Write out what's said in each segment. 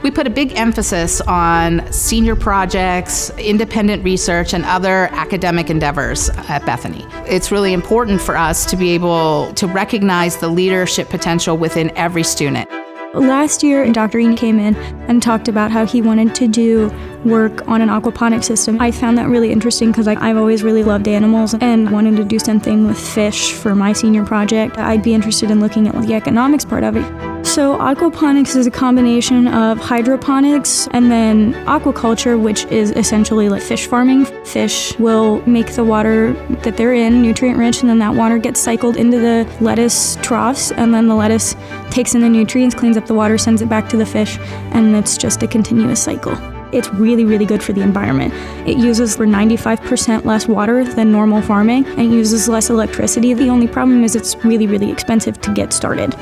We put a big emphasis on senior projects, independent research, and other academic endeavors at Bethany. It's really important for us to be able to recognize the leadership potential within every student. Last year, Dr. Ian came in and talked about how he wanted to do work on an aquaponics system. I found that really interesting because I've always really loved animals and wanted to do something with fish for my senior project. I'd be interested in looking at the economics part of it. So aquaponics is a combination of hydroponics and then aquaculture, which is essentially like fish farming. Fish will make the water that they're in nutrient rich, and then that water gets cycled into the lettuce troughs, and then the lettuce takes in the nutrients, cleans up the water, sends it back to the fish, and it's just a continuous cycle. It's really, really good for the environment. It uses for 95% less water than normal farming and uses less electricity. The only problem is it's really, really expensive to get started.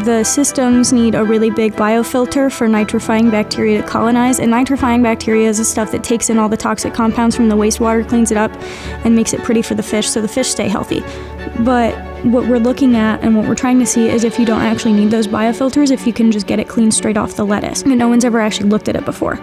The systems need a really big biofilter for nitrifying bacteria to colonize, and nitrifying bacteria is the stuff that takes in all the toxic compounds from the wastewater, cleans it up, and makes it pretty for the fish so the fish stay healthy. But what we're looking at and what we're trying to see is if you don't actually need those biofilters, if you can just get it clean straight off the lettuce. And no one's ever actually looked at it before.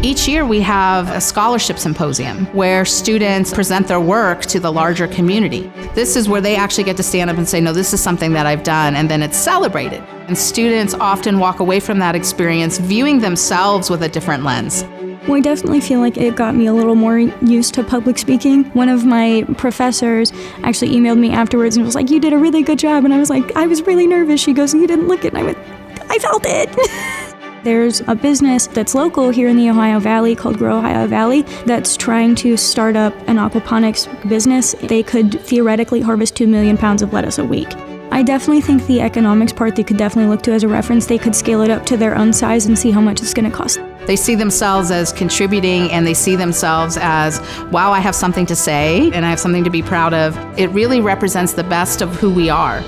Each year we have a scholarship symposium where students present their work to the larger community. This is where they actually get to stand up and say, no, this is something that I've done, and then it's celebrated. And students often walk away from that experience viewing themselves with a different lens. Well, I definitely feel like it got me a little more used to public speaking. One of my professors actually emailed me afterwards and was like, you did a really good job. And I was like, I was really nervous. She goes, you didn't look it. And I went, I felt it. There's a business that's local here in the Ohio Valley called Grow Ohio Valley that's trying to start up an aquaponics business. They could theoretically harvest 2 million pounds of lettuce a week. I definitely think the economics part they could definitely look to as a reference. They could scale it up to their own size and see how much it's going to cost. They see themselves as contributing, and they see themselves as, wow, I have something to say and I have something to be proud of. It really represents the best of who we are.